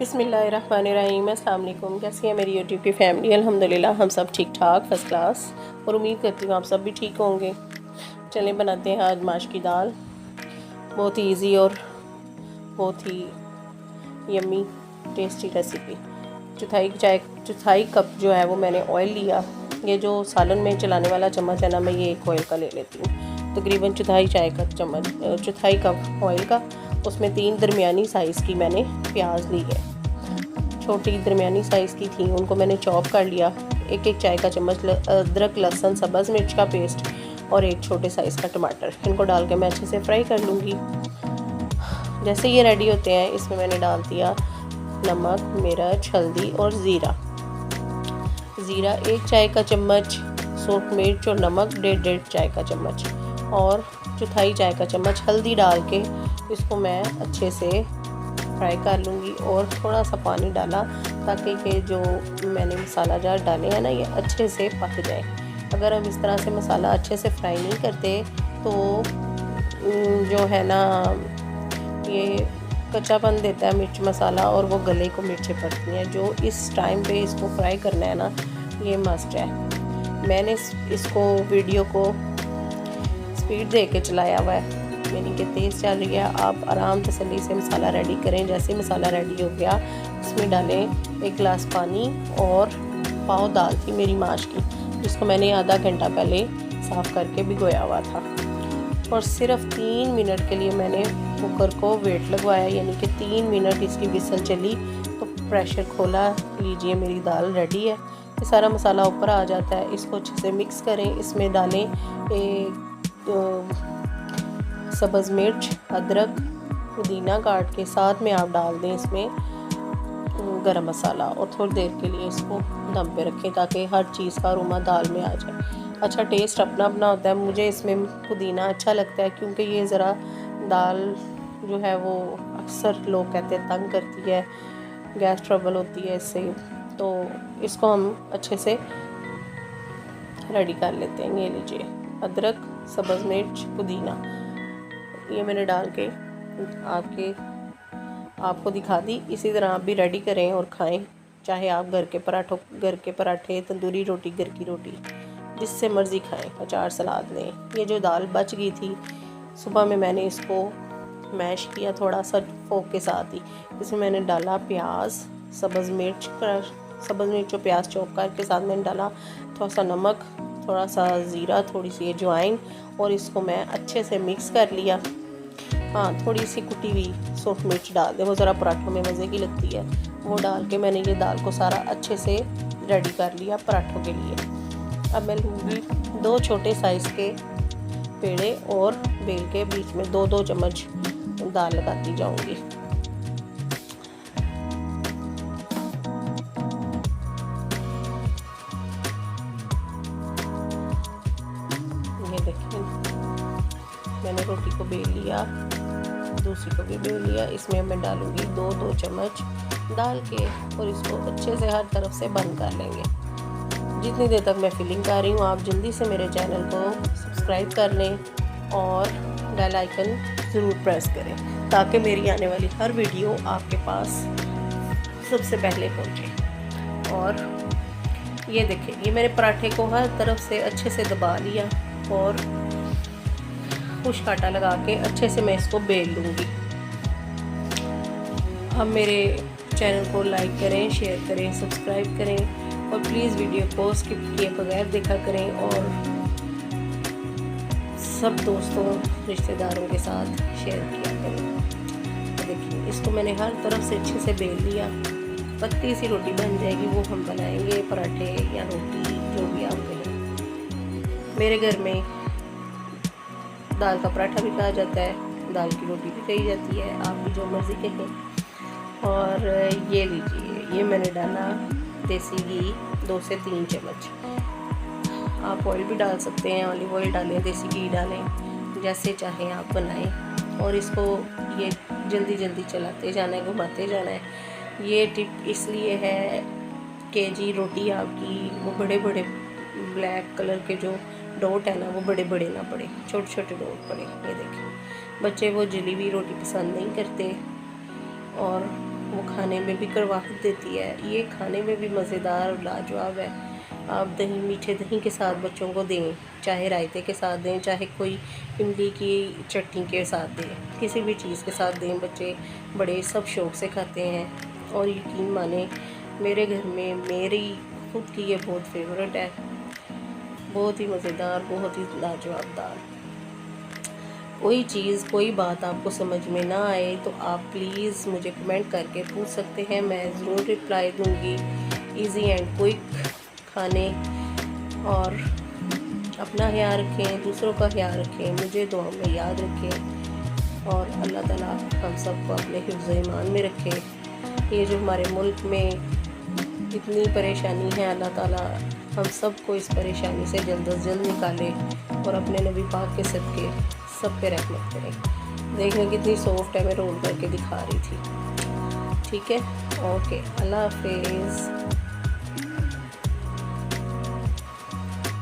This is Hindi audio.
बिस्मिल्लाहिर्रहमानिर्रहीम। अस्सलाम वालेकुम। कैसी है मेरी यूट्यूब की फैमिली? अल्हम्दुलिल्लाह हम सब ठीक ठाक फर्स्ट क्लास, और उम्मीद करती हूँ आप सब भी ठीक होंगे। चलें बनाते हैं आज माश की दाल। बहुत ही ईजी और बहुत ही यम्मी टेस्टी रेसिपी। चौथाई कप जो है वो मैंने ऑयल लिया। ये जो सालन में चलाने वाला चम्मच है ना, मैं ये एक ऑयल का ले लेती हूँ। तकरीबन चौथाई कप ऑयल का। उसमें 3 दरमियानी साइज़ की मैंने प्याज ली है। छोटी दरमियानी साइज़ की थी, उनको मैंने चॉप कर लिया। एक चाय का चम्मच अदरक लहसुन सब्ज़ मिर्च का पेस्ट और एक छोटे साइज़ का टमाटर, इनको डाल के मैं अच्छे से फ्राई कर लूँगी। जैसे ये रेडी होते हैं, इसमें मैंने डाल दिया नमक, मिर्च, हल्दी और ज़ीरा। 1 चाय का चम्मच, सूख मिर्च और नमक 1.5 चाय का चम्मच, और चौथाई चाय का चम्मच हल्दी डाल के इसको मैं अच्छे से फ्राई कर लूँगी। और थोड़ा सा पानी डाला ताकि ये जो मैंने मसाला जार डाले हैं ना, ये अच्छे से पक जाए। अगर हम इस तरह से मसाला अच्छे से फ्राई नहीं करते तो जो है ना, ये कच्चापन देता है मिर्च मसाला, और वो गले को मिर्चें पड़ती हैं। जो इस टाइम पे इसको फ्राई करना है ना, ये मस्ट है। मैंने इसको वीडियो को स्पीड दे के चलाया हुआ है, यानी कि तेज़ चल रही है। आप आराम तसल्ली से मसाला रेडी करें। जैसे मसाला रेडी हो गया, इसमें डालें 1 गिलास पानी और पाव दाल थी मेरी माश की, जिसको मैंने आधा घंटा पहले साफ़ करके भिगोया हुआ था। और सिर्फ 3 मिनट के लिए मैंने कुकर को वेट लगवाया, यानी कि 3 मिनट इसकी विसल चली तो प्रेशर खोला। लीजिए मेरी दाल रेडी है। ये सारा मसाला ऊपर आ जाता है। इसको अच्छे से मिक्स करें। इसमें डालें सब्ज़ मिर्च, अदरक, पुदीना काट के, साथ में आप डाल दें इसमें गरम मसाला, और थोड़ी देर के लिए इसको दम पे रखें ताकि हर चीज़ का अरोमा दाल में आ जाए। अच्छा, टेस्ट अपना अपना होता है। मुझे इसमें पुदीना अच्छा लगता है क्योंकि ये ज़रा दाल जो है वो अक्सर लोग कहते हैं तंग करती है, गैस ट्रबल होती है इससे। तो इसको हम अच्छे से रेडी कर लेते हैं। ये लीजिए अदरक, सब्ज़ मिर्च, पुदीना, ये मैंने डाल के आपको दिखा दी। इसी तरह आप भी रेडी करें और खाएं। चाहे आप घर के पराठे, तंदूरी रोटी, घर की रोटी, जिससे मर्ज़ी खाएं, अचार सलाद लें। ये जो दाल बच गई थी सुबह में, मैंने इसको मैश किया थोड़ा सा फोक के साथ ही। इसमें मैंने डाला प्याज, सब्ज़ मिर्च और प्याज चॉप करके, साथ मैंने डाला थोड़ा सा नमक, थोड़ा सा ज़ीरा, थोड़ी सी अजवाइन, और इसको मैं अच्छे से मिक्स कर लिया। हाँ, थोड़ी सी कुटी हुई सूख मिर्च डाल दें, वो ज़रा पराठों में मज़े की लगती है। वो डाल के मैंने ये दाल को सारा अच्छे से रेडी कर लिया पराठों के लिए। अब मैं लूँगी 2 छोटे साइज़ के पेड़े और बेल के बीच में 2-2 चम्मच दाल लगाती जाऊँगी। ये देखिए, मैंने रोटी को बेल लिया, दूसरी को भी बेल लिया। इसमें मैं डालूँगी 2-2 चम्मच डाल के, और इसको अच्छे से हर तरफ से बंद कर लेंगे। जितनी देर तक मैं फिलिंग कर रही हूँ, आप जल्दी से मेरे चैनल को सब्सक्राइब कर लें और बेल आइकन ज़रूर प्रेस करें ताकि मेरी आने वाली हर वीडियो आपके पास सबसे पहले पहुँचे। और ये देखिए, ये मेरे पराठे को हर तरफ से अच्छे से दबा लिया, और खुश कांटा लगा के अच्छे से मैं इसको बेल लूँगी। अब मेरे चैनल को लाइक करें, शेयर करें, सब्सक्राइब करें, और प्लीज़ वीडियो को स्किप किए बगैर देखा करें, और सब दोस्तों रिश्तेदारों के साथ शेयर किया करें। तो देखिए, इसको मैंने हर तरफ से अच्छे से बेल लिया। पतली सी रोटी बन जाएगी, वो हम बनाएंगे पराठे या रोटी, जो भी आप कहें। मेरे घर में दाल का पराठा भी कहा जाता है, दाल की रोटी भी कही जाती है, आप भी जो मर्ज़ी कहें। और ये लीजिए, ये मैंने डाला देसी घी 2 से 3 चम्मच। आप ऑयल भी डाल सकते हैं, ऑलिव ऑयल डालें, देसी घी डालें, जैसे चाहें आप बनाएं। और इसको ये जल्दी जल्दी चलाते जाना है, घुमाते जाना है। ये टिप इसलिए है कि जी रोटी आपकी वो बड़े बड़े ब्लैक कलर के जो डॉट है ना, वो बड़े बड़े ना पड़े, छोटे छोटे डॉट पड़े। ये देखिए, बच्चे वो जली हुई रोटी पसंद नहीं करते और वो खाने में भी करवाहट देती है, ये खाने में भी मज़ेदार और लाजवाब है। आप दही, मीठे दही के साथ बच्चों को दें, चाहे रायते के साथ दें, चाहे कोई इमली की चटनी के साथ दें, किसी भी चीज़ के साथ दें, बच्चे बड़े सब शौक़ से खाते हैं। और यकीन माने मेरे घर में मेरी खुद की ये बहुत फेवरेट है, बहुत ही मज़ेदार, बहुत ही लाजवाब दाल। कोई चीज़, कोई बात आपको समझ में ना आए तो आप प्लीज़ मुझे कमेंट करके पूछ सकते हैं, मैं ज़रूर रिप्लाई दूँगी। इजी एंड क्विक खाने, और अपना ख्याल रखें, दूसरों का ख्याल रखें, मुझे दुआ में याद रखें, और अल्लाह ताला हम सबको अपने हिफ्ज़ ईमान में रखें। ये जो हमारे मुल्क में इतनी परेशानी है, अल्लाह ताला हम सबको इस परेशानी से जल्द अज जल्द निकाले और अपने नबी पाक के सदके सब पे रहमत करें। देखने कितनी सॉफ्ट है, मैं रोल करके दिखा रही थी। ठीक है, ओके, अल्लाह हाफिज़।